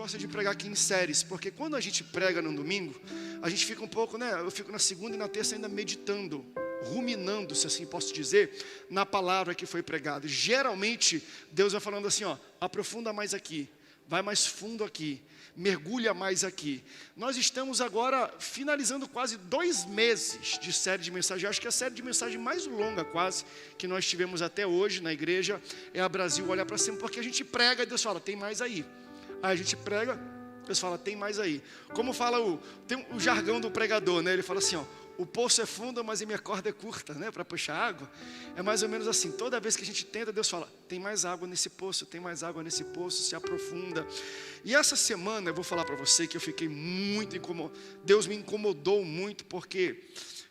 gosto de pregar aqui em séries, porque quando a gente prega no domingo, a gente fica um pouco, eu fico na segunda e na terça ainda meditando, ruminando, se assim posso dizer, na palavra que foi pregada. Geralmente, Deus vai falando assim, aprofunda mais aqui, vai mais fundo aqui, mergulha mais aqui. Nós estamos agora finalizando quase 2 meses de série de mensagens. Eu acho que a série de mensagem mais longa quase que nós tivemos até hoje na igreja é a Brasil Olha para Cima, porque a gente prega e Deus fala, tem mais aí. Aí a gente prega, Deus fala, tem mais aí. Como fala tem o jargão do pregador, Ele fala assim, o poço é fundo, mas a minha corda é curta, para puxar água. É mais ou menos assim, toda vez que a gente tenta, Deus fala, tem mais água nesse poço, tem mais água nesse poço, se aprofunda. E essa semana eu vou falar para você que eu fiquei muito incomodado. Deus me incomodou muito, porque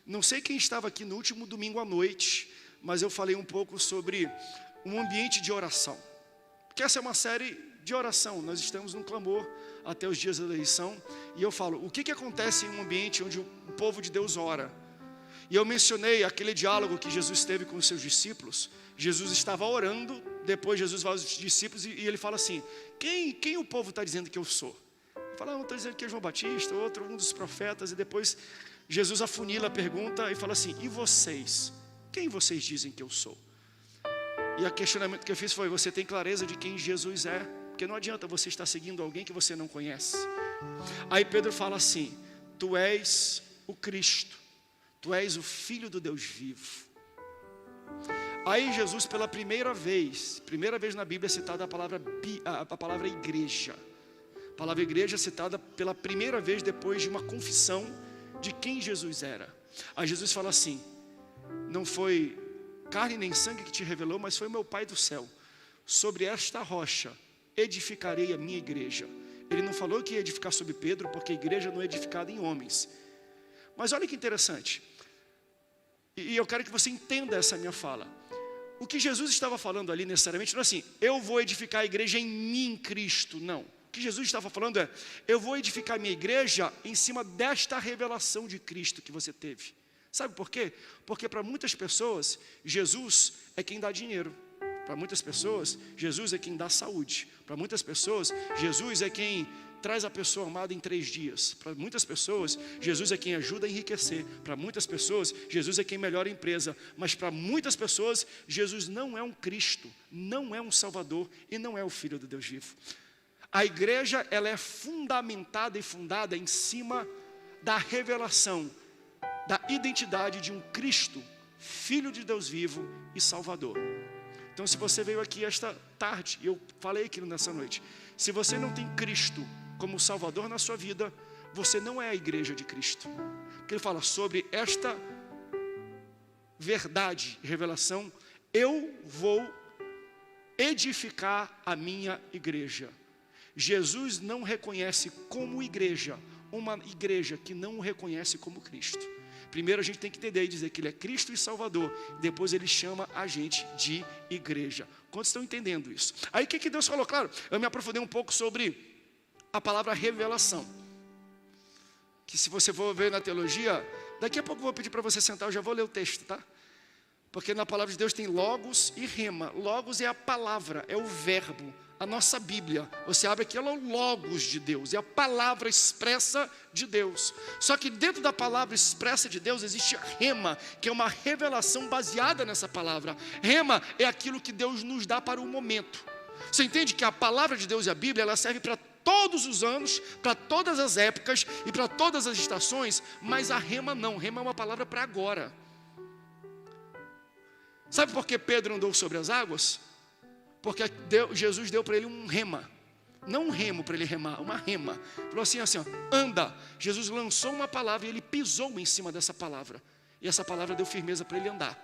não sei quem estava aqui no último domingo à noite, mas eu falei um pouco sobre um ambiente de oração. Porque essa é uma série de oração, nós estamos num clamor até os dias da eleição, e eu falo, o que acontece em um ambiente onde o povo de Deus ora? E eu mencionei aquele diálogo que Jesus teve com os seus discípulos. Jesus estava orando, depois Jesus vai aos discípulos e ele fala assim, quem o povo está dizendo que eu sou? Fala, um está dizendo que é João Batista, outro um dos profetas, e depois Jesus afunila a pergunta e fala assim, e vocês? Quem vocês dizem que eu sou? E o questionamento que eu fiz foi, você tem clareza de quem Jesus é? Porque não adianta você estar seguindo alguém que você não conhece. Aí Pedro fala assim, tu és o Cristo, tu és o Filho do Deus vivo. Aí Jesus, pela primeira vez na Bíblia é citada a palavra igreja. A palavra igreja é citada pela primeira vez depois de uma confissão de quem Jesus era. Aí Jesus fala assim, não foi carne nem sangue que te revelou, mas foi o meu Pai do céu. Sobre esta rocha edificarei a minha igreja. Ele não falou que ia edificar sobre Pedro, porque a igreja não é edificada em homens. Mas olha que interessante, e eu quero que você entenda essa minha fala. O que Jesus estava falando ali necessariamente não é assim, eu vou edificar a igreja em mim, Cristo, não. O que Jesus estava falando é, eu vou edificar a minha igreja em cima desta revelação de Cristo que você teve. Sabe por quê? Porque para muitas pessoas, Jesus é quem dá dinheiro. Para muitas pessoas, Jesus é quem dá saúde. Para muitas pessoas, Jesus é quem traz a pessoa amada em 3 dias. Para muitas pessoas, Jesus é quem ajuda a enriquecer. Para muitas pessoas, Jesus é quem melhora a empresa. Mas para muitas pessoas, Jesus não é um Cristo, não é um Salvador e não é o Filho do Deus vivo. A igreja, ela é fundamentada e fundada em cima da revelação da identidade de um Cristo, Filho de Deus vivo e Salvador. Então, se você veio aqui esta tarde, e eu falei aquilo nessa noite, se você não tem Cristo como Salvador na sua vida, você não é a igreja de Cristo. Porque ele fala sobre esta verdade, revelação, eu vou edificar a minha igreja. Jesus não reconhece como igreja, uma igreja que não o reconhece como Cristo. Primeiro a gente tem que entender e dizer que Ele é Cristo e Salvador. Depois Ele chama a gente de igreja. Quantos estão entendendo isso? Aí o que Deus falou? Claro, eu me aprofundei um pouco sobre a palavra revelação. Que se você for ver na teologia, daqui a pouco eu vou pedir para você sentar, eu já vou ler o texto, tá? Porque na palavra de Deus tem logos e rema. Logos é a palavra, é o verbo. A nossa Bíblia, você abre aqui, ela é o logos de Deus, é a palavra expressa de Deus. Só que dentro da palavra expressa de Deus existe a rema, que é uma revelação baseada nessa palavra. Rema é aquilo que Deus nos dá para o momento. Você entende que a palavra de Deus e a Bíblia, ela serve para todos os anos, para todas as épocas e para todas as estações, mas a rema não, rema é uma palavra para agora. Sabe por que Pedro andou sobre as águas? Porque Jesus deu para ele um rema. Não um remo para ele remar, uma rema. Falou assim, anda. Jesus lançou uma palavra e ele pisou em cima dessa palavra. E essa palavra deu firmeza para ele andar.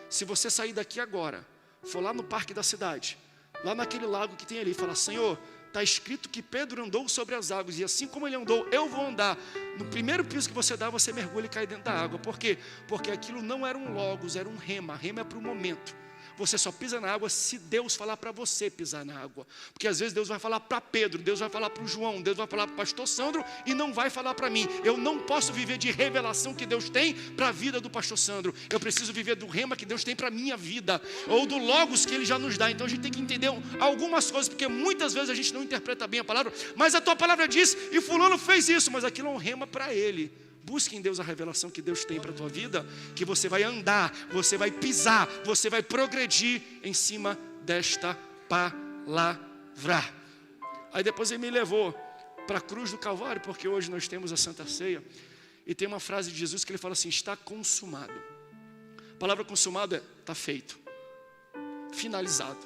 Se você sair daqui agora, for lá no parque da cidade, lá naquele lago que tem ali, falar, Senhor, está escrito que Pedro andou sobre as águas, e assim como ele andou, eu vou andar. No primeiro piso que você dá, você mergulha e cai dentro da água. Por quê? Porque aquilo não era um logos, era um rema. Rema é para o momento. você só pisa na água se Deus falar para você pisar na água. Porque às vezes Deus vai falar para Pedro, Deus vai falar para o João, Deus vai falar para o pastor Sandro e não vai falar para mim. Eu não posso viver de revelação que Deus tem para a vida do pastor Sandro. Eu preciso viver do rema que Deus tem para a minha vida, ou do logos que Ele já nos dá. Então a gente tem que entender algumas coisas, porque muitas vezes a gente não interpreta bem a palavra, mas a tua palavra diz, e fulano fez isso, mas aquilo é um rema para ele. Busque em Deus a revelação que Deus tem para a tua vida, que você vai andar, você vai pisar, você vai progredir em cima desta palavra. Aí depois Ele me levou para a cruz do Calvário, porque hoje nós temos a Santa Ceia, e tem uma frase de Jesus que Ele fala assim, está consumado. A palavra consumado é, está feito, finalizado.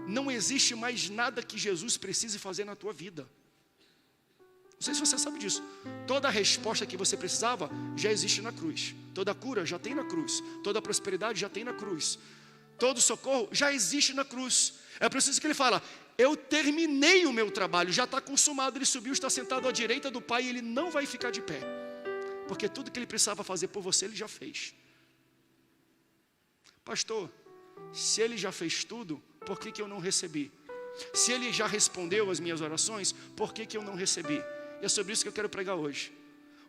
Não existe mais nada que Jesus precise fazer na tua vida. Não sei se você sabe disso. Toda a resposta que você precisava já existe na cruz. Toda a cura já tem na cruz. Toda a prosperidade já tem na cruz. Todo socorro já existe na cruz. É preciso que Ele fala, eu terminei o meu trabalho, já está consumado. Ele subiu, está sentado à direita do Pai e Ele não vai ficar de pé. Porque tudo que Ele precisava fazer por você, Ele já fez. Pastor, se Ele já fez tudo, por que eu não recebi? Se Ele já respondeu as minhas orações, por que eu não recebi? E é sobre isso que eu quero pregar hoje.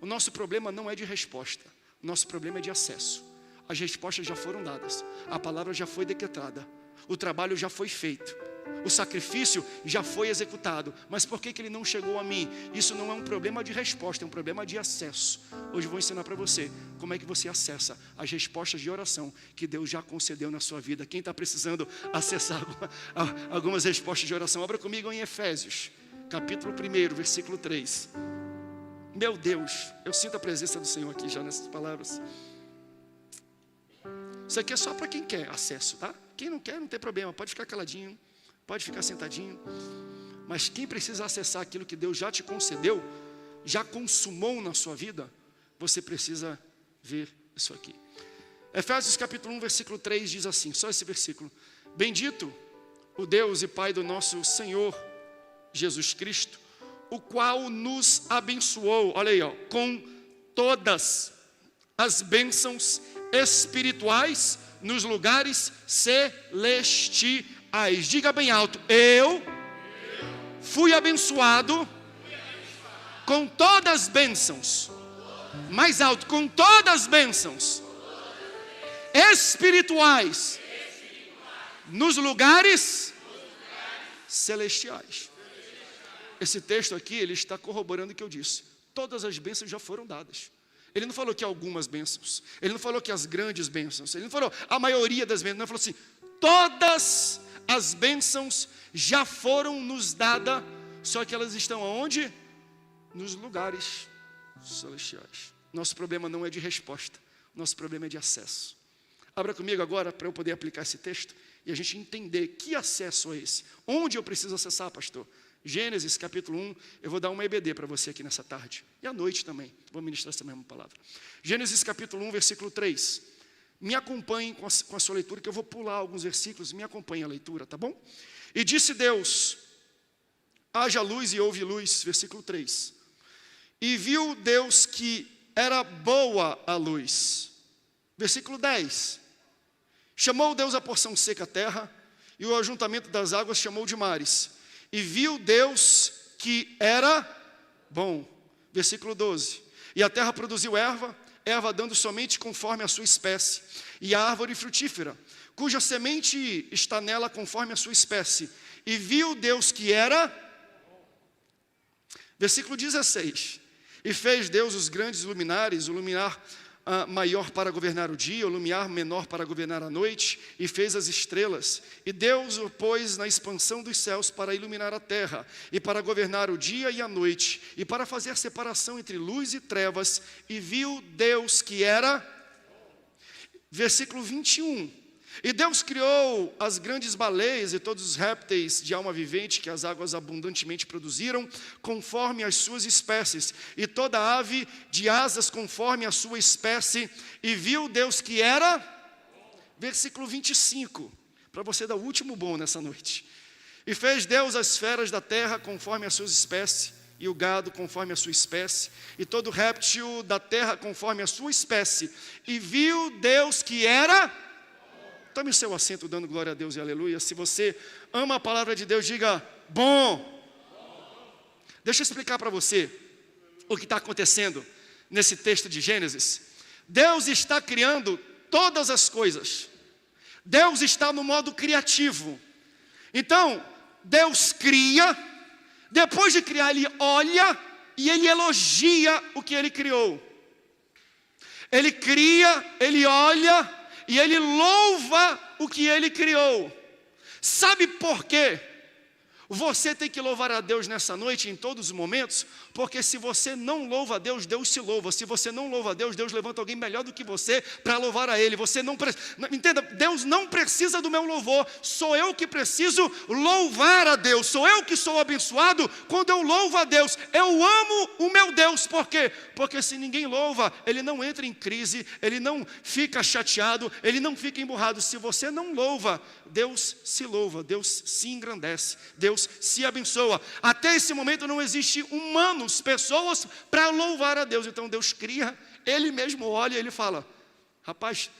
O nosso problema não é de resposta, o nosso problema é de acesso. As respostas já foram dadas, a palavra já foi decretada, o trabalho já foi feito, o sacrifício já foi executado. Mas por que ele não chegou a mim? Isso não é um problema de resposta, é um problema de acesso. Hoje eu vou ensinar para você como é que você acessa as respostas de oração que Deus já concedeu na sua vida. Quem está precisando acessar algumas respostas de oração, abra comigo em Efésios capítulo 1, versículo 3. Meu Deus, eu sinto a presença do Senhor aqui já nessas palavras. Isso aqui é só para quem quer acesso, tá? Quem não quer, não tem problema, pode ficar caladinho, pode ficar sentadinho. Mas quem precisa acessar aquilo que Deus já te concedeu, já consumou na sua vida, você precisa ver isso aqui. Efésios capítulo 1, versículo 3 diz assim, só esse versículo. Bendito o Deus e Pai do nosso Senhor Jesus Cristo, o qual nos abençoou, olha aí, ó, com todas as bênçãos espirituais nos lugares celestiais. Diga bem alto, eu fui abençoado com todas as bênçãos. Mais alto, com todas as bênçãos espirituais nos lugares celestiais. Esse texto aqui, ele está corroborando o que eu disse. Todas as bênçãos já foram dadas. Ele não falou que algumas bênçãos. Ele não falou que as grandes bênçãos. Ele não falou a maioria das bênçãos. Ele falou assim, todas as bênçãos já foram nos dadas. Só que elas estão aonde? Nos lugares celestiais. Nosso problema não é de resposta. Nosso problema é de acesso. Abra comigo agora para eu poder aplicar esse texto e a gente entender que acesso é esse. Onde eu preciso acessar, pastor? Gênesis capítulo 1, eu vou dar uma EBD para você aqui nessa tarde. E à noite também, vou ministrar essa mesma palavra. Gênesis capítulo 1, versículo 3. Me acompanhe com a sua leitura, que eu vou pular alguns versículos, me acompanhe a leitura, tá bom? E disse Deus, haja luz e houve luz, versículo 3. E viu Deus que era boa a luz. Versículo 10. Chamou Deus a porção seca a terra, e o ajuntamento das águas chamou de mares. E viu Deus que era bom. Versículo 12. E a terra produziu erva dando somente conforme a sua espécie, e a árvore frutífera, cuja semente está nela conforme a sua espécie. E viu Deus que era. Versículo 16. E fez Deus os grandes luminares, o luminar maior para governar o dia, o lumiar menor para governar a noite, e fez as estrelas. E Deus o pôs na expansão dos céus para iluminar a terra, e para governar o dia e a noite, e para fazer separação entre luz e trevas. E viu Deus que era. Versículo 21. E Deus criou as grandes baleias e todos os répteis de alma vivente que as águas abundantemente produziram, conforme as suas espécies, e toda ave de asas conforme a sua espécie. E viu Deus que era. Versículo 25, para você dar o último bom nessa noite. E fez Deus as feras da terra conforme as suas espécies, e o gado conforme a sua espécie, e todo réptil da terra conforme a sua espécie. E viu Deus que era. Tome o seu assento dando glória a Deus e aleluia. Se você ama a palavra de Deus, diga bom. Deixa eu explicar para você o que está acontecendo nesse texto de Gênesis. Deus está criando todas as coisas. Deus está no modo criativo. Então, Deus cria, depois de criar, Ele olha e Ele elogia o que Ele criou. Ele cria, Ele olha e Ele louva o que Ele criou. Sabe por quê? Você tem que louvar a Deus nessa noite, em todos os momentos, porque se você não louva a Deus, Deus se louva. Se você não louva a Deus, Deus levanta alguém melhor do que você para louvar a Ele. Você não entenda, Deus não precisa do meu louvor, sou eu que preciso louvar a Deus. Sou eu que sou abençoado quando eu louvo a Deus. Eu amo o meu Deus, por quê? Porque se ninguém louva, ele não entra em crise, ele não fica chateado, ele não fica emburrado. Se você não louva, Deus se louva, Deus se engrandece, Deus se abençoa. Até esse momento não existe humanos, pessoas para louvar a Deus. Então Deus cria, Ele mesmo olha e Ele fala, rapaz,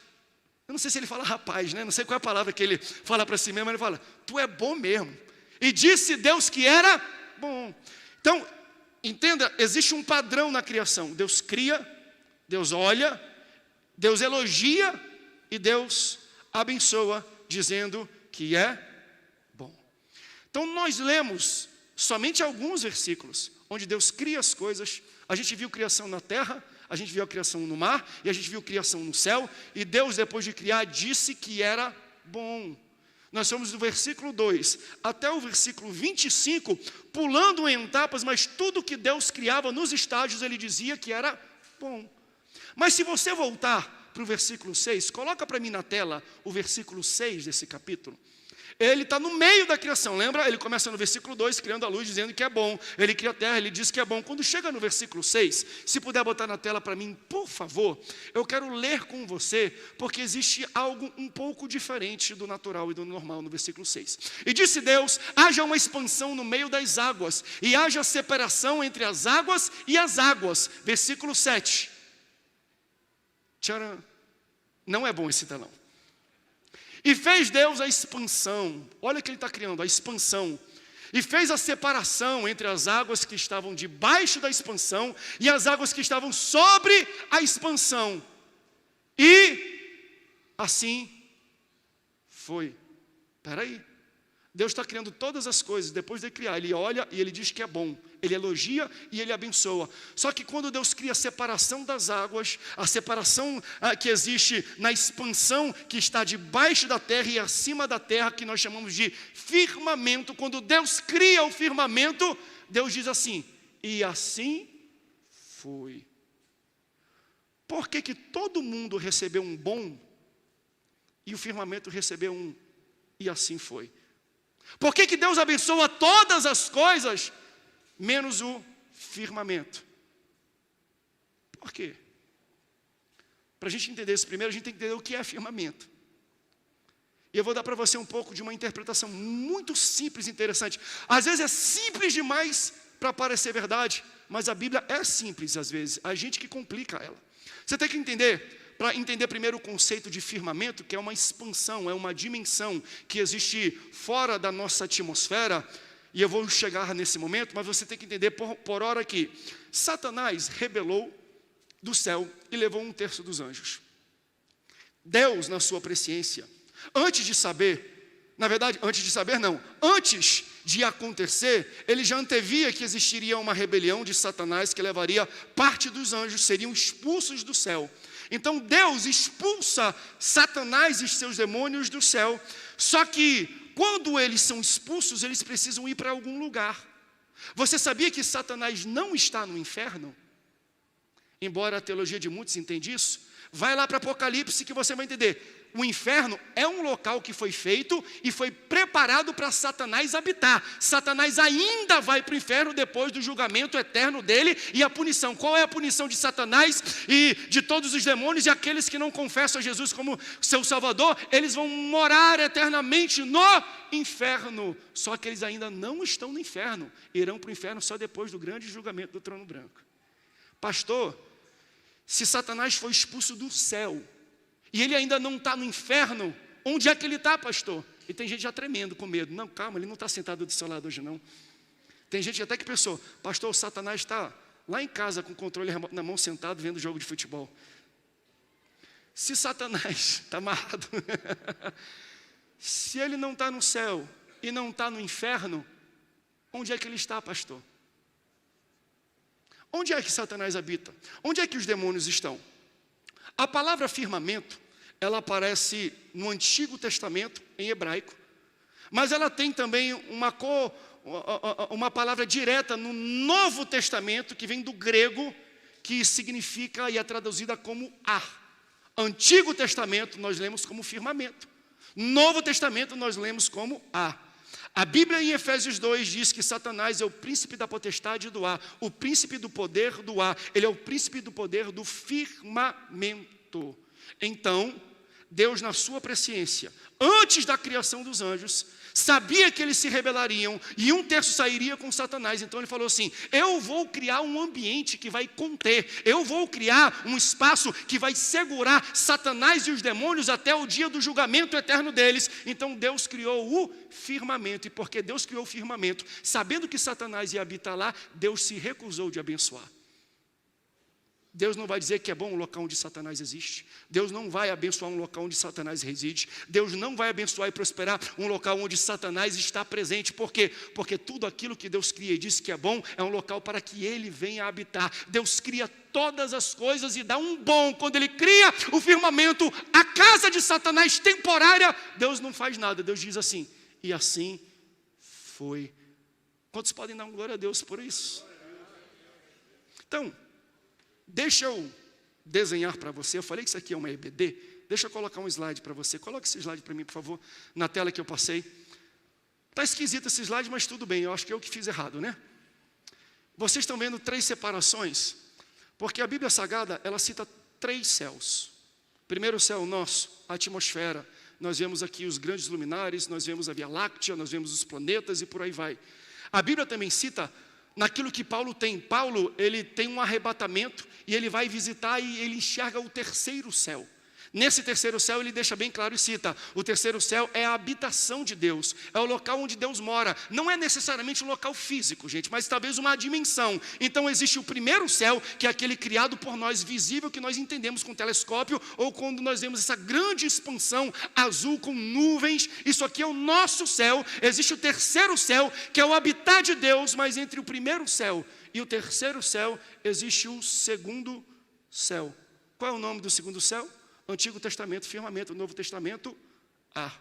eu não sei se Ele fala rapaz, né? Não sei qual é a palavra que Ele fala para si mesmo, mas Ele fala, tu é bom mesmo. E disse Deus que era bom. Então, entenda, existe um padrão na criação. Deus cria, Deus olha, Deus elogia e Deus abençoa, dizendo que é bom. Então nós lemos somente alguns versículos, onde Deus cria as coisas. A gente viu criação na terra, a gente viu a criação no mar, e a gente viu criação no céu, e Deus, depois de criar, disse que era bom. Nós somos do versículo 2 até o versículo 25, pulando em etapas, mas tudo que Deus criava nos estágios, Ele dizia que era bom. Mas se você voltar para o versículo 6, coloca para mim na tela o versículo 6 desse capítulo. Ele está no meio da criação, lembra? Ele começa no versículo 2, criando a luz, dizendo que é bom. Ele cria a terra, ele diz que é bom. Quando chega no versículo 6, se puder botar na tela para mim, por favor, eu quero ler com você, porque existe algo um pouco diferente do natural e do normal no versículo 6. E disse Deus, haja uma expansão no meio das águas, e haja separação entre as águas e as águas. Versículo 7. Tcharam. Não é bom esse telão. E fez Deus a expansão, olha o que Ele está criando, a expansão. E fez a separação entre as águas que estavam debaixo da expansão e as águas que estavam sobre a expansão. E assim foi. Espera aí. Deus está criando todas as coisas, depois de criar, Ele olha e Ele diz que é bom, Ele elogia e Ele abençoa. Só que quando Deus cria a separação das águas, a separação que existe na expansão que está debaixo da terra e acima da terra, que nós chamamos de firmamento, quando Deus cria o firmamento, Deus diz assim, e assim foi. Por que que todo mundo recebeu um bom e o firmamento recebeu um e assim foi? Por que que Deus abençoa todas as coisas, menos o firmamento? Por quê? Para a gente entender isso primeiro, a gente tem que entender o que é firmamento. E eu vou dar para você um pouco de uma interpretação muito simples e interessante. Às vezes é simples demais para parecer verdade, mas a Bíblia é simples às vezes, a gente que complica ela. Você tem que entender, para entender primeiro o conceito de firmamento, que é uma expansão, é uma dimensão que existe fora da nossa atmosfera, e eu vou chegar nesse momento, mas você tem que entender por hora que Satanás rebelou do céu e levou 1/3 dos anjos. Deus, na sua presciência, antes de acontecer, ele já antevia que existiria uma rebelião de Satanás que levaria parte dos anjos, seriam expulsos do céu. Então Deus expulsa Satanás e seus demônios do céu, só que quando eles são expulsos, eles precisam ir para algum lugar. Você sabia que Satanás não está no inferno? Embora a teologia de muitos entenda isso, vai lá para Apocalipse que você vai entender. O inferno é um local que foi feito e foi preparado para Satanás habitar. Satanás ainda vai para o inferno depois do julgamento eterno dele e a punição. Qual é a punição de Satanás e de todos os demônios e aqueles que não confessam a Jesus como seu Salvador? Eles vão morar eternamente no inferno. Só que eles ainda não estão no inferno. Irão para o inferno só depois do grande julgamento do trono branco. Pastor, se Satanás foi expulso do céu e ele ainda não está no inferno, Onde é que ele está, pastor? E tem gente já tremendo, com medo. Não, calma, ele não está sentado do seu lado hoje, não. Tem gente até que pensou, pastor, o Satanás está lá em casa com o controle remoto na mão, sentado, vendo jogo de futebol. Se Satanás está amarrado, se ele não está no céu e não está no inferno, onde é que ele está, pastor? Onde é que Satanás habita? Onde é que os demônios estão? A palavra firmamento, ela aparece no Antigo Testamento, em hebraico, mas ela tem também uma palavra direta no Novo Testamento, que vem do grego, que significa e é traduzida como ar. Antigo Testamento nós lemos como firmamento. Novo Testamento nós lemos como ar. A Bíblia em Efésios 2 diz que Satanás é o príncipe da potestade do ar, o príncipe do poder do ar, ele é o príncipe do poder do firmamento. Então, Deus, na sua presciência, antes da criação dos anjos, sabia que eles se rebelariam e um terço sairia com Satanás. Então ele falou assim, eu vou criar um ambiente que vai conter, eu vou criar um espaço que vai segurar Satanás e os demônios até o dia do julgamento eterno deles. Então Deus criou o firmamento, e porque Deus criou o firmamento, sabendo que Satanás ia habitar lá, Deus se recusou de abençoar. Deus não vai dizer que é bom um local onde Satanás existe. Deus não vai abençoar um local onde Satanás reside. Deus não vai abençoar e prosperar um local onde Satanás está presente. Por quê? Porque tudo aquilo que Deus cria e diz que é bom, é um local para que Ele venha habitar. Deus cria todas as coisas e dá um bom. Quando Ele cria o firmamento, a casa de Satanás temporária, Deus não faz nada. Deus diz assim, e assim foi. Quantos podem dar glória a Deus por isso? Então, deixa eu desenhar para você. Eu falei que isso aqui é uma EBD. Deixa eu colocar um slide para você. Coloque esse slide para mim, por favor, na tela que eu passei. Está esquisito esse slide, mas tudo bem. Eu acho que eu que fiz errado, né? Vocês estão vendo 3 separações, porque a Bíblia Sagrada, ela cita 3 céus. Primeiro o céu nosso, a atmosfera. Nós vemos aqui os grandes luminares, nós vemos a Via Láctea, nós vemos os planetas e por aí vai. A Bíblia também cita naquilo que Paulo tem. Paulo, ele tem um arrebatamento e ele vai visitar e ele enxerga o terceiro céu. Nesse terceiro céu ele deixa bem claro e cita, o terceiro céu é a habitação de Deus, é o local onde Deus mora. Não é necessariamente um local físico, gente, mas talvez uma dimensão. Então existe o primeiro céu, que é aquele criado por nós, visível, que nós entendemos com telescópio, ou quando nós vemos essa grande expansão azul com nuvens. Isso aqui é o nosso céu. Existe o terceiro céu, que é o habitat de Deus, mas entre o primeiro céu e o terceiro céu existe o segundo céu. Qual é o nome do segundo céu? Antigo Testamento, firmamento. Novo Testamento, ar.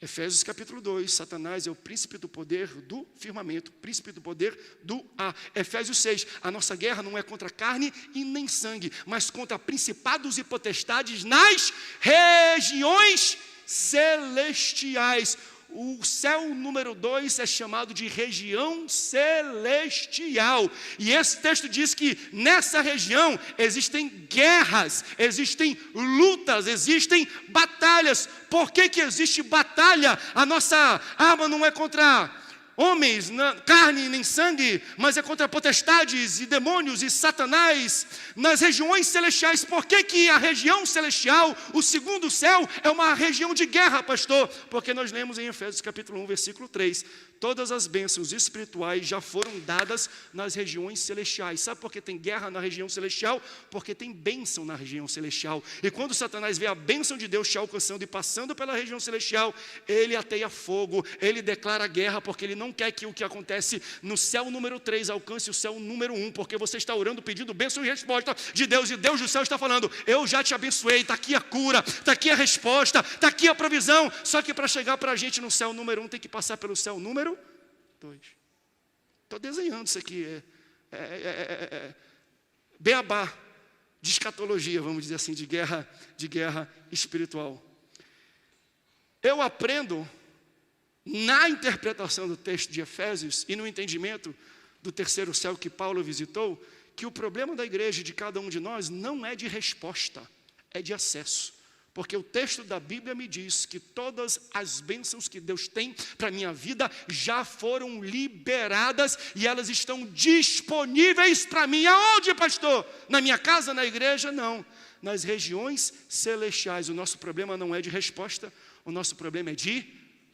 Efésios capítulo 2, Satanás é o príncipe do poder do firmamento, príncipe do poder do ar. Efésios 6, a nossa guerra não é contra carne e nem sangue, mas contra principados e potestades nas regiões celestiais. O céu número 2 é chamado de região celestial. E esse texto diz que nessa região existem guerras, existem lutas, existem batalhas. Por que existe batalha? A nossa arma não é contra homens, carne nem sangue, mas é contra potestades e demônios e Satanás nas regiões celestiais. Por que a região celestial, o segundo céu, é uma região de guerra, pastor? Porque nós lemos em Efésios capítulo 1, versículo 3, todas as bênçãos espirituais já foram dadas nas regiões celestiais. Sabe por que tem guerra na região celestial? Porque tem bênção na região celestial. E quando Satanás vê a bênção de Deus te alcançando e passando pela região celestial, ele ateia fogo, ele declara guerra, porque ele não quer que o que acontece no céu número 3 alcance o céu número 1, porque você está orando pedindo bênção e resposta de Deus, e Deus do céu está falando, eu já te abençoei, está aqui a cura, está aqui a resposta, está aqui a provisão. Só que para chegar para a gente no céu número 1 tem que passar pelo céu número 2. Estou desenhando isso aqui, beabá de escatologia, vamos dizer assim, de guerra espiritual. Eu aprendo na interpretação do texto de Efésios e no entendimento do terceiro céu que Paulo visitou, que o problema da igreja de cada um de nós não é de resposta, é de acesso. Porque o texto da Bíblia me diz que todas as bênçãos que Deus tem para a minha vida já foram liberadas e elas estão disponíveis para mim. Aonde, pastor? Na minha casa, na igreja? Não. nas regiões celestiais. O nosso problema não é de resposta, o nosso problema é de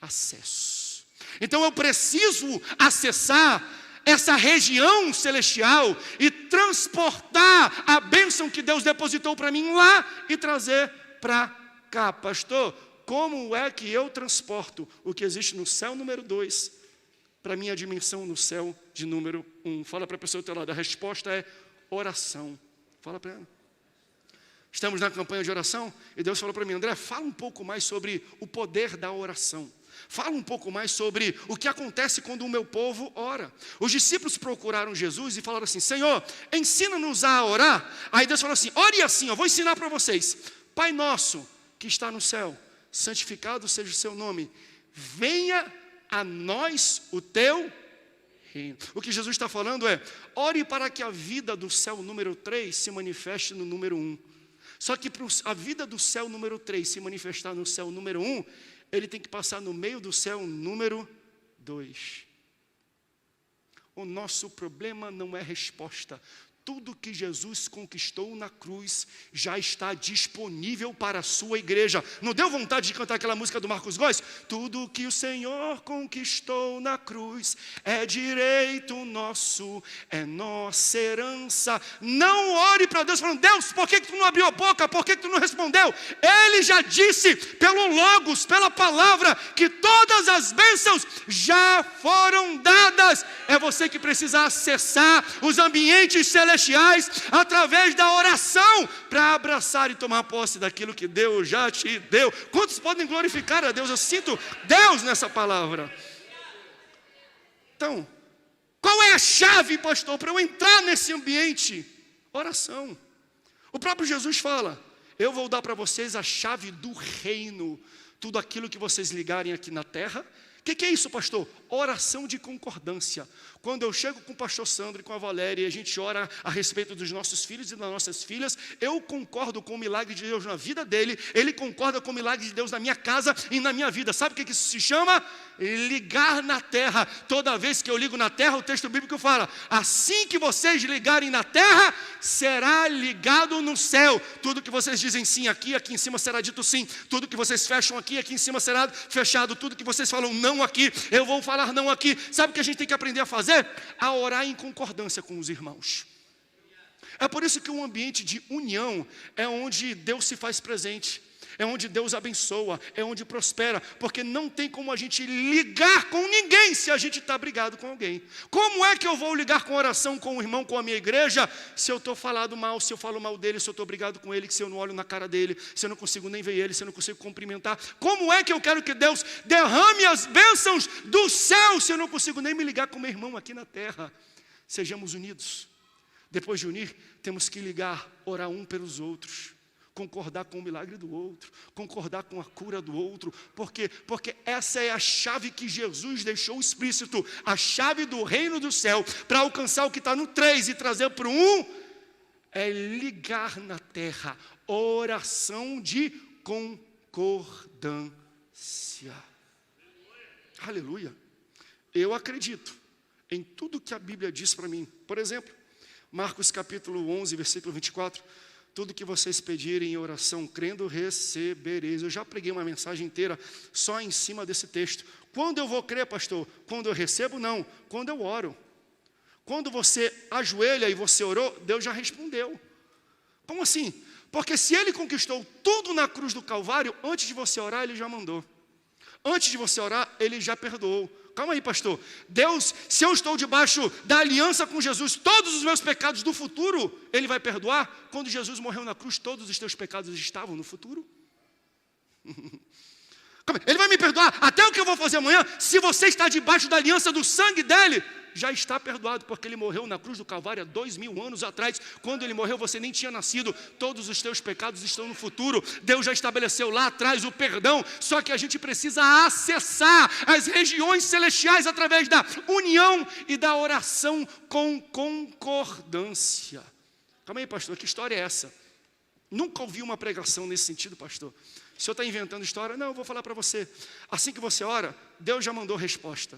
acesso. Então eu preciso acessar essa região celestial e transportar a bênção que Deus depositou para mim lá e trazer para cá. Pastor, como é que eu transporto o que existe no céu número 2 para a minha dimensão no céu de número 1? Fala para a pessoa do teu lado, a resposta é oração. Fala para ela. Estamos na campanha de oração e Deus falou para mim, André, fala um pouco mais sobre o poder da oração. Fala um pouco mais sobre o que acontece quando o meu povo ora. Os discípulos procuraram Jesus e falaram assim, Senhor, ensina-nos a orar. Aí Deus falou assim, ore assim, eu vou ensinar para vocês. Pai nosso que está no céu, santificado seja o seu nome. Venha a nós o teu reino. O que Jesus está falando é, ore para que a vida do céu número 3 se manifeste no número 1. Só que para a vida do céu número 3 se manifestar no céu número 1, ele tem que passar no meio do céu número 2. O nosso problema não é resposta. Tudo que Jesus conquistou na cruz já está disponível para a sua igreja. Não deu vontade de cantar aquela música do Marcos Góes? Tudo que o Senhor conquistou na cruz é direito nosso, é nossa herança. Não ore para Deus falando, Deus, por que tu não abriu a boca? Por que tu não respondeu? Ele já disse pelo Logos, pela palavra, que todas as bênçãos já foram dadas. É você que precisa acessar os ambientes celestiais através da oração para abraçar e tomar posse daquilo que Deus já te deu. Quantos podem glorificar a Deus? Eu sinto Deus nessa palavra. Então, qual é a chave, pastor, para eu entrar nesse ambiente? Oração. O próprio Jesus fala, eu vou dar para vocês a chave do reino. Tudo aquilo que vocês ligarem aqui na terra. O que é isso, pastor? Oração de concordância. Quando eu chego com o pastor Sandro e com a Valéria e a gente ora a respeito dos nossos filhos e das nossas filhas, eu concordo com o milagre de Deus na vida dele, ele concorda com o milagre de Deus na minha casa e na minha vida. Sabe o que isso se chama? Ligar na terra. Toda vez que eu ligo na terra, o texto bíblico fala, assim que vocês ligarem na terra, será ligado no céu. Tudo que vocês dizem sim aqui, aqui em cima será dito sim. Tudo que vocês fecham aqui, aqui em cima será fechado. Tudo que vocês falam não aqui, eu vou falar não aqui. Sabe o que a gente tem que aprender a fazer? A orar em concordância com os irmãos. É por isso que um ambiente de união é onde Deus se faz presente, é onde Deus abençoa, é onde prospera, porque não tem como a gente ligar com ninguém se a gente está brigado com alguém. Como é que eu vou ligar com oração com o irmão, com a minha igreja, se eu estou falando mal, se eu falo mal dele, se eu estou brigado com ele, se eu não olho na cara dele, se eu não consigo nem ver ele, se eu não consigo cumprimentar? Como é que eu quero que Deus derrame as bênçãos do céu, se eu não consigo nem me ligar com meu irmão aqui na terra? Sejamos unidos. Depois de unir, temos que ligar, orar um pelos outros, concordar com o milagre do outro, concordar com a cura do outro. Por quê? Porque essa é a chave que Jesus deixou explícito, a chave do reino do céu, para alcançar o que está no 3 e trazer para o 1, é ligar na terra, oração de concordância. Aleluia. Eu acredito em tudo que a Bíblia diz para mim. Por exemplo, Marcos capítulo 11, versículo 24, tudo que vocês pedirem em oração, crendo, recebereis. Eu já preguei uma mensagem inteira só em cima desse texto. Quando eu vou crer, pastor? Quando eu recebo? Não. Quando eu oro. Quando você ajoelha e você orou, Deus já respondeu. Como assim? Porque se Ele conquistou tudo na cruz do Calvário, antes de você orar, Ele já mandou. Antes de você orar, Ele já perdoou. Calma aí, pastor. Deus, se eu estou debaixo da aliança com Jesus, todos os meus pecados do futuro, Ele vai perdoar? Quando Jesus morreu na cruz, todos os teus pecados estavam no futuro? Ele vai me perdoar até o que eu vou fazer amanhã? Se você está debaixo da aliança do sangue dEle, já está perdoado, porque Ele morreu na cruz do Calvário há 2000 anos atrás. Quando Ele morreu, você nem tinha nascido. Todos os teus pecados estão no futuro. Deus já estabeleceu lá atrás o perdão. Só que a gente precisa acessar as regiões celestiais através da união e da oração com concordância. Calma aí, pastor, que história é essa? Nunca ouvi uma pregação nesse sentido, pastor. O senhor está inventando história? Não, eu vou falar para você. Assim que você ora, Deus já mandou resposta.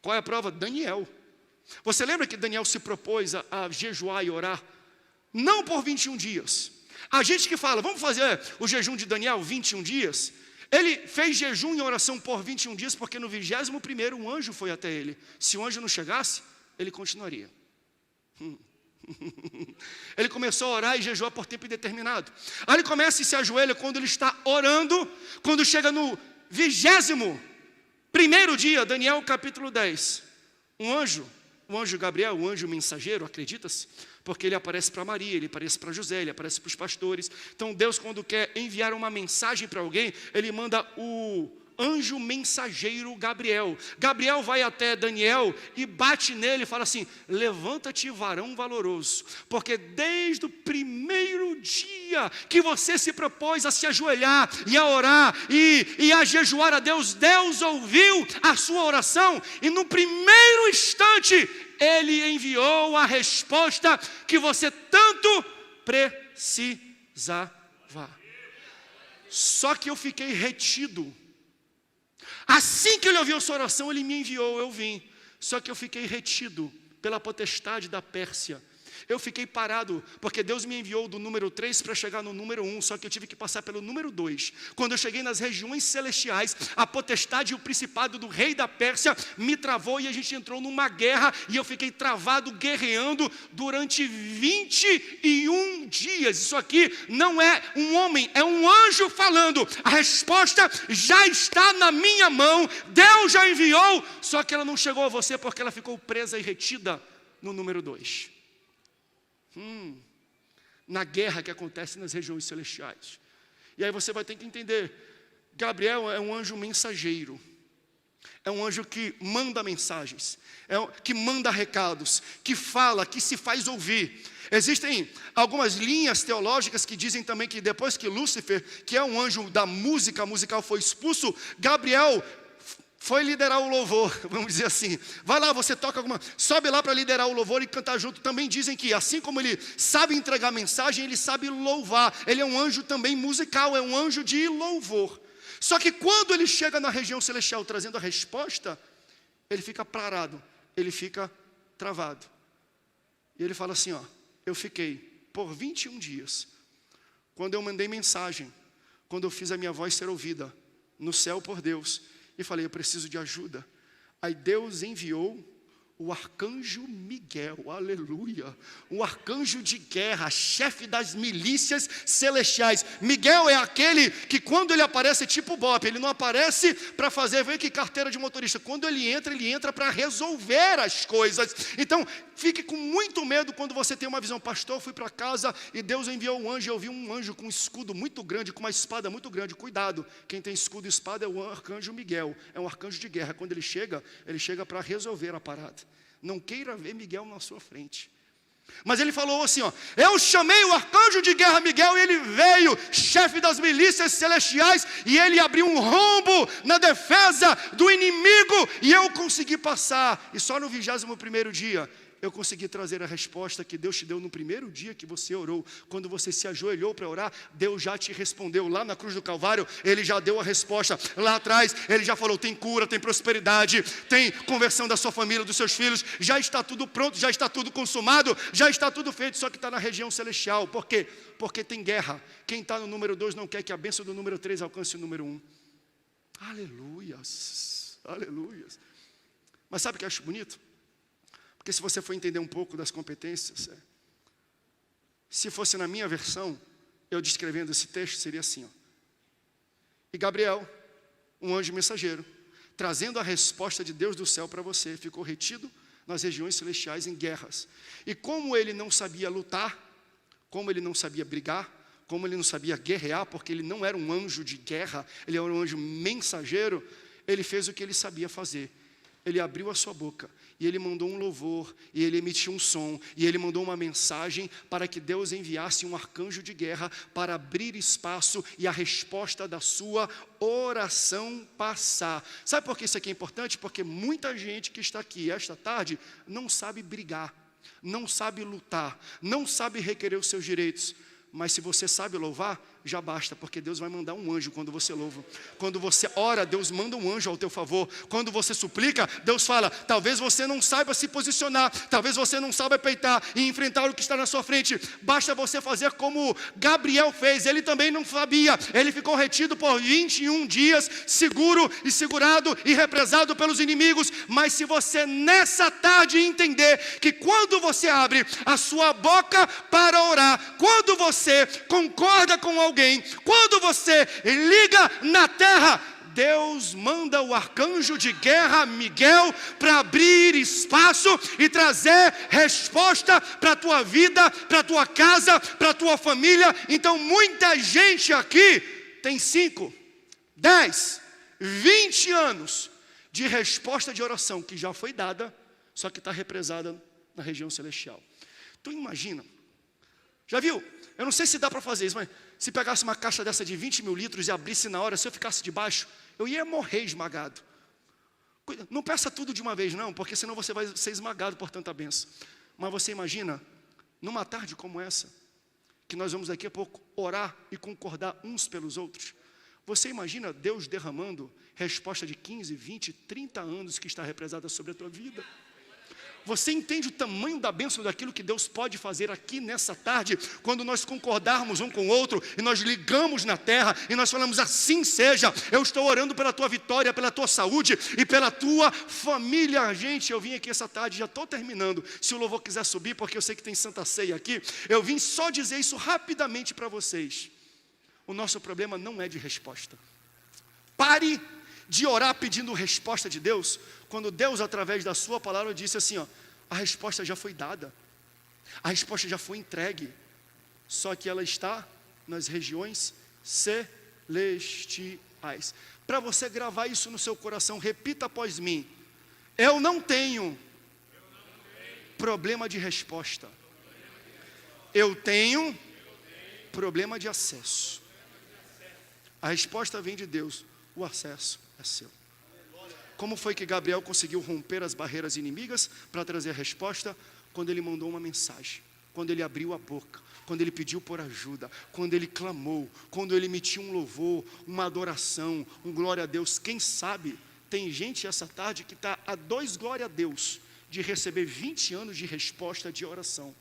Qual é a prova? Daniel. Você lembra que Daniel se propôs a jejuar e orar? Não por 21 dias, A gente que fala, vamos fazer o jejum de Daniel, 21 dias. Ele fez jejum e oração por 21 dias, porque no 21º um anjo foi até ele. Se o anjo não chegasse, ele continuaria. Ele começou a orar e jejuar por tempo indeterminado. Aí ele começa e se ajoelha quando ele está orando. Quando chega no 21º dia, Daniel capítulo 10, o anjo Gabriel, o anjo mensageiro, acredita-se, porque ele aparece para Maria, ele aparece para José, ele aparece para os pastores. Então Deus, quando quer enviar uma mensagem para alguém, ele manda o anjo mensageiro Gabriel. Gabriel vai até Daniel e bate nele e fala assim: levanta-te, varão valoroso, porque desde o primeiro dia que você se propôs a se ajoelhar e a orar e a jejuar a Deus, Deus ouviu a sua oração e no primeiro instante Ele enviou a resposta que você tanto precisava. Só que eu fiquei retido. Assim que ele ouviu a sua oração, ele me enviou, eu vim. Só que eu fiquei retido pela potestade da Pérsia. Eu fiquei parado, porque Deus me enviou do número 3 para chegar no número 1, só que eu tive que passar pelo número 2. Quando eu cheguei nas regiões celestiais, a potestade e o principado do rei da Pérsia me travou e a gente entrou numa guerra e eu fiquei travado, guerreando durante 21 dias. Isso aqui não é um homem, é um anjo falando. A resposta já está na minha mão, Deus já enviou, só que ela não chegou a você porque ela ficou presa e retida no número 2. Na guerra que acontece nas regiões celestiais. E aí você vai ter que entender, Gabriel é um anjo mensageiro, é um anjo que manda mensagens, que manda recados, que fala, que se faz ouvir. Existem algumas linhas teológicas que dizem também que depois que Lúcifer, que é um anjo da música musical, foi expulso, Gabriel foi liderar o louvor, vamos dizer assim. Vai lá, você toca sobe lá para liderar o louvor e cantar junto. Também dizem que assim como ele sabe entregar mensagem, ele sabe louvar. Ele é um anjo também musical, é um anjo de louvor. Só que quando ele chega na região celestial trazendo a resposta, ele fica parado, ele fica travado. E ele fala assim, eu fiquei por 21 dias, quando eu mandei mensagem, quando eu fiz a minha voz ser ouvida no céu por Deus, e falei, eu preciso de ajuda. Aí Deus enviou o arcanjo Miguel, aleluia, um arcanjo de guerra, chefe das milícias celestiais. Miguel é aquele que quando ele aparece é tipo Bob, ele não aparece para fazer, vem que carteira de motorista, quando ele entra para resolver as coisas. Então, fique com muito medo quando você tem uma visão, pastor, eu fui para casa e Deus enviou um anjo, eu vi um anjo com um escudo muito grande, com uma espada muito grande. Cuidado, quem tem escudo e espada é o arcanjo Miguel, é um arcanjo de guerra. Quando ele chega para resolver a parada. Não queira ver Miguel na sua frente. Mas ele falou assim, eu chamei o arcanjo de guerra Miguel e ele veio, chefe das milícias celestiais, e ele abriu um rombo na defesa do inimigo, e eu consegui passar. E só no 21º dia, eu consegui trazer a resposta que Deus te deu no primeiro dia que você orou. Quando você se ajoelhou para orar, Deus já te respondeu. Lá na cruz do Calvário, Ele já deu a resposta. Lá atrás, Ele já falou, tem cura, tem prosperidade, tem conversão da sua família, dos seus filhos. Já está tudo pronto, já está tudo consumado, já está tudo feito, só que está na região celestial. Por quê? Porque tem guerra. Quem está no número 2 não quer que a bênção do número 3 alcance o número 1. Aleluias, aleluias. Mas sabe o que eu acho bonito? Porque se você for entender um pouco das competências, se fosse na minha versão, eu descrevendo esse texto, seria assim, E Gabriel, um anjo mensageiro, trazendo a resposta de Deus do céu para você, ficou retido nas regiões celestiais em guerras. E como ele não sabia lutar, como ele não sabia brigar, como ele não sabia guerrear, porque ele não era um anjo de guerra, ele era um anjo mensageiro, ele fez o que ele sabia fazer. Ele abriu a sua boca, e ele mandou um louvor, e ele emitiu um som, e ele mandou uma mensagem para que Deus enviasse um arcanjo de guerra para abrir espaço e a resposta da sua oração passar. Sabe por que isso aqui é importante? Porque muita gente que está aqui esta tarde não sabe brigar, não sabe lutar, não sabe requerer os seus direitos. Mas se você sabe louvar, já basta, porque Deus vai mandar um anjo quando você louva. Quando você ora, Deus manda um anjo ao teu favor. Quando você suplica, Deus fala, talvez você não saiba se posicionar, talvez você não saiba peitar e enfrentar o que está na sua frente. Basta você fazer como Gabriel fez. Ele também não sabia, ele ficou retido por 21 dias, seguro e segurado e represado pelos inimigos. Mas se você nessa tarde entender que quando você abre a sua boca para orar, quando você concorda com alguém, quando você liga na terra, Deus manda o arcanjo de guerra Miguel para abrir espaço e trazer resposta para a tua vida, para a tua casa, para a tua família. Então muita gente aqui tem 5, 10, 20 anos de resposta de oração que já foi dada, só que está represada na região celestial. Tu imagina, já viu? Eu não sei se dá para fazer isso, mas se pegasse uma caixa dessa de 20 mil litros e abrisse na hora, se eu ficasse debaixo, eu ia morrer esmagado. Não peça tudo de uma vez não, porque senão você vai ser esmagado por tanta bênção. Mas você imagina, numa tarde como essa, que nós vamos daqui a pouco orar e concordar uns pelos outros. Você imagina Deus derramando resposta de 15, 20, 30 anos que está represada sobre a tua vida? Você entende o tamanho da bênção daquilo que Deus pode fazer aqui nessa tarde, quando nós concordarmos um com o outro, e nós ligamos na terra, e nós falamos assim seja. Eu estou orando pela tua vitória, pela tua saúde, e pela tua família. Gente, eu vim aqui essa tarde, já estou terminando, se o louvor quiser subir, porque eu sei que tem Santa Ceia aqui, eu vim só dizer isso rapidamente para vocês. O nosso problema não é de resposta. Pare de orar pedindo resposta de Deus, quando Deus através da sua palavra disse assim, ó, a resposta já foi dada, a resposta já foi entregue, só que ela está nas regiões celestiais. Para você gravar isso no seu coração, repita após mim, eu não tenho problema de resposta, eu tenho problema de acesso. A resposta vem de Deus, o acesso é seu. Como foi que Gabriel conseguiu romper as barreiras inimigas para trazer a resposta? Quando ele mandou uma mensagem, quando ele abriu a boca, quando ele pediu por ajuda, quando ele clamou, quando ele emitiu um louvor, uma adoração, um glória a Deus. Quem sabe, tem gente essa tarde que está a 2 glória a Deus de receber 20 anos de resposta de oração.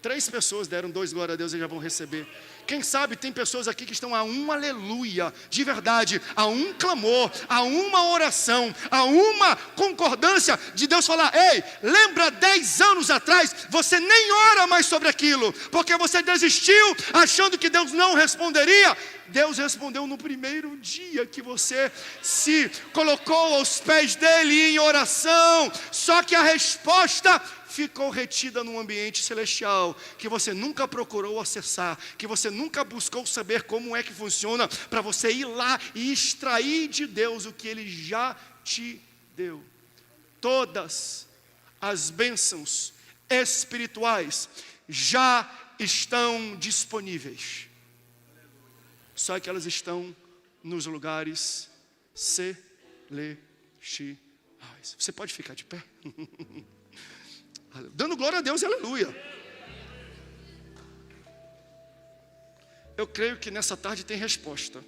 3 pessoas deram 2 glória a Deus e já vão receber. Quem sabe tem pessoas aqui que estão a 1 aleluia, de verdade, a 1 clamor, a 1 oração, a 1 concordância de Deus falar, ei, lembra 10 anos atrás, você nem ora mais sobre aquilo, porque você desistiu achando que Deus não responderia. Deus respondeu no primeiro dia que você se colocou aos pés dele em oração, só que a resposta ficou retida num ambiente celestial, que você nunca procurou acessar, que você nunca buscou saber como é que funciona, para você ir lá e extrair de Deus o que Ele já te deu. Todas as bênçãos espirituais já estão disponíveis, só que elas estão nos lugares celestiais. Você pode ficar de pé? Dando glória a Deus, aleluia. Eu creio que nessa tarde tem resposta.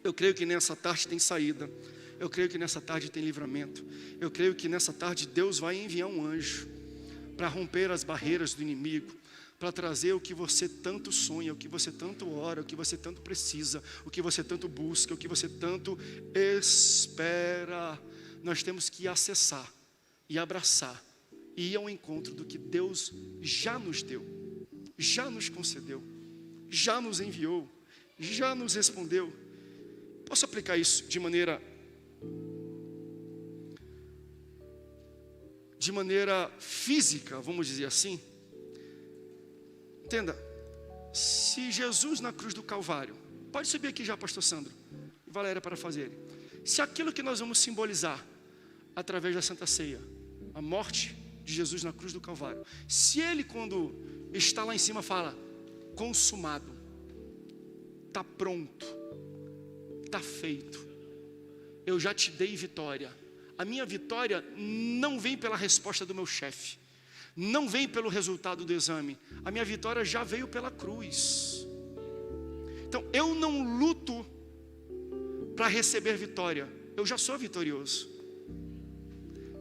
Eu creio que nessa tarde tem saída. Eu creio que nessa tarde tem livramento. Eu creio que nessa tarde Deus vai enviar um anjo para romper as barreiras do inimigo, para trazer o que você tanto sonha, o que você tanto ora, o que você tanto precisa, o que você tanto busca, o que você tanto espera. Nós temos que acessar e abraçar e ir ao encontro do que Deus já nos deu, já nos concedeu, já nos enviou, já nos respondeu. Posso aplicar isso de maneira física, vamos dizer assim? Entenda, se Jesus na cruz do Calvário, pode subir aqui já, pastor Sandro, e Valéria para fazer, se aquilo que nós vamos simbolizar através da Santa Ceia, a morte de Jesus na cruz do Calvário, se ele quando está lá em cima fala, consumado, está pronto, está feito, eu já te dei vitória. A minha vitória não vem pela resposta do meu chefe, não vem pelo resultado do exame, a minha vitória já veio pela cruz. Então, eu não luto para receber vitória. Eu já sou vitorioso.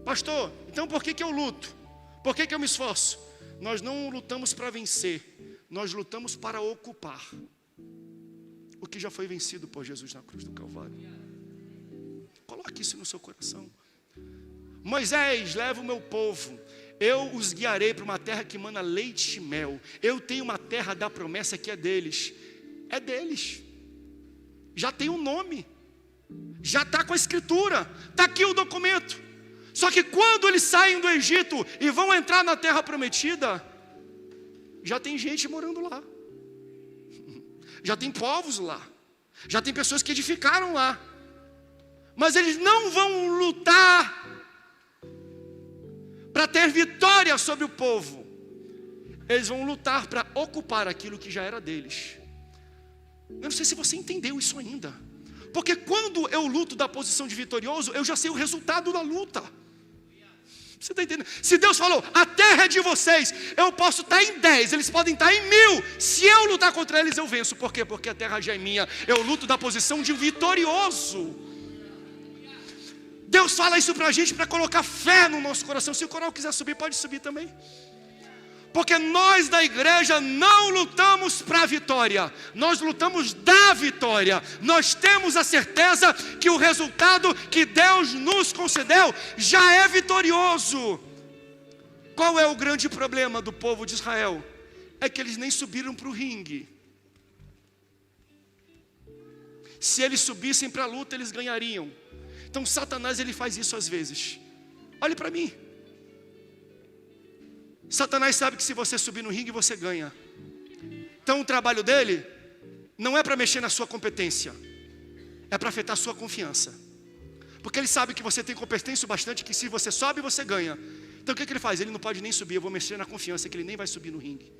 Pastor, então por que eu luto? Por que eu me esforço? Nós não lutamos para vencer. Nós lutamos para ocupar o que já foi vencido por Jesus na cruz do Calvário. Coloque isso no seu coração. Moisés, leva o meu povo. Eu os guiarei para uma terra que emana leite e mel. Eu tenho uma terra da promessa que é deles. É deles. Já tem um nome. Já está com a escritura. Está aqui o documento. Só que quando eles saem do Egito e vão entrar na terra prometida, já tem gente morando lá. Já tem povos lá. Já tem pessoas que edificaram lá. Mas eles não vão lutar para ter vitória sobre o povo. Eles vão lutar para ocupar aquilo que já era deles. Eu não sei se você entendeu isso ainda. Porque quando eu luto da posição de vitorioso, eu já sei o resultado da luta. Você está entendendo? Se Deus falou, a terra é de vocês, eu posso estar em 10, eles podem estar em 1000. Se eu lutar contra eles, eu venço. Por quê? Porque a terra já é minha. Eu luto da posição de vitorioso. Deus fala isso para a gente, para colocar fé no nosso coração. Se o coral quiser subir, pode subir também. Porque nós da igreja não lutamos para a vitória, nós lutamos da vitória. Nós temos a certeza que o resultado que Deus nos concedeu já é vitorioso. Qual é o grande problema do povo de Israel? É que eles nem subiram para o ringue. Se eles subissem para a luta, eles ganhariam. Então Satanás, ele faz isso às vezes. Olhe para mim. Satanás sabe que se você subir no ringue, você ganha. Então o trabalho dele não é para mexer na sua competência, é para afetar a sua confiança. Porque ele sabe que você tem competência o bastante, que se você sobe, você ganha. Então o que ele faz? Ele não pode nem subir, eu vou mexer na confiança, que ele nem vai subir no ringue.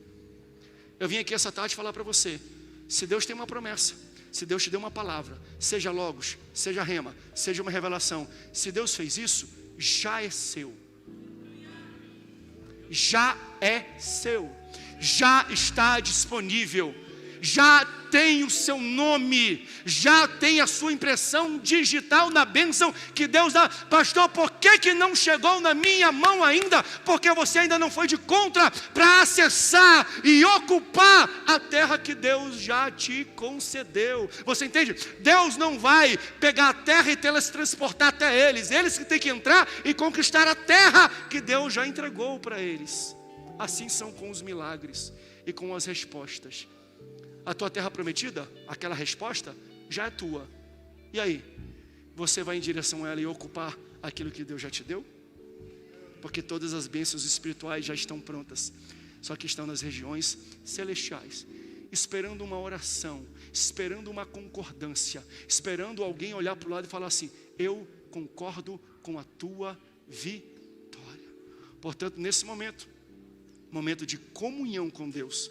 Eu vim aqui essa tarde falar para você, se Deus tem uma promessa, se Deus te deu uma palavra, seja logos, seja rema, seja uma revelação, se Deus fez isso, já é seu. Já é seu, já está disponível, já tem o seu nome, já tem a sua impressão digital na bênção que Deus dá. Pastor, por que não chegou na minha mão ainda? Porque você ainda não foi de contra para acessar e ocupar a terra que Deus já te concedeu. Você entende? Deus não vai pegar a terra e teletransportar até eles. Eles que têm que entrar e conquistar a terra que Deus já entregou para eles. Assim são com os milagres e com as respostas. A tua terra prometida, aquela resposta, já é tua. E aí? Você vai em direção a ela e ocupar aquilo que Deus já te deu? Porque todas as bênçãos espirituais já estão prontas. Só que estão nas regiões celestiais. Esperando uma oração, esperando uma concordância, esperando alguém olhar para o lado e falar assim, eu concordo com a tua vitória. Portanto, nesse momento de comunhão com Deus,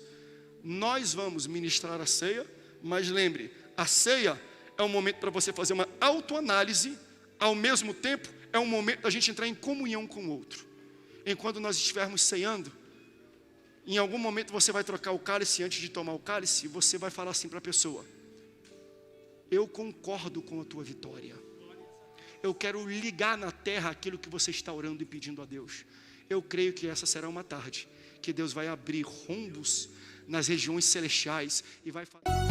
nós vamos ministrar a ceia, mas lembre, a ceia é um momento para você fazer uma autoanálise, ao mesmo tempo é um momento da gente entrar em comunhão com o outro. Enquanto nós estivermos ceando, em algum momento você vai trocar o cálice, antes de tomar o cálice, você vai falar assim para a pessoa, eu concordo com a tua vitória, eu quero ligar na terra aquilo que você está orando e pedindo a Deus. Eu creio que essa será uma tarde que Deus vai abrir rombos nas regiões celestiais e vai fazer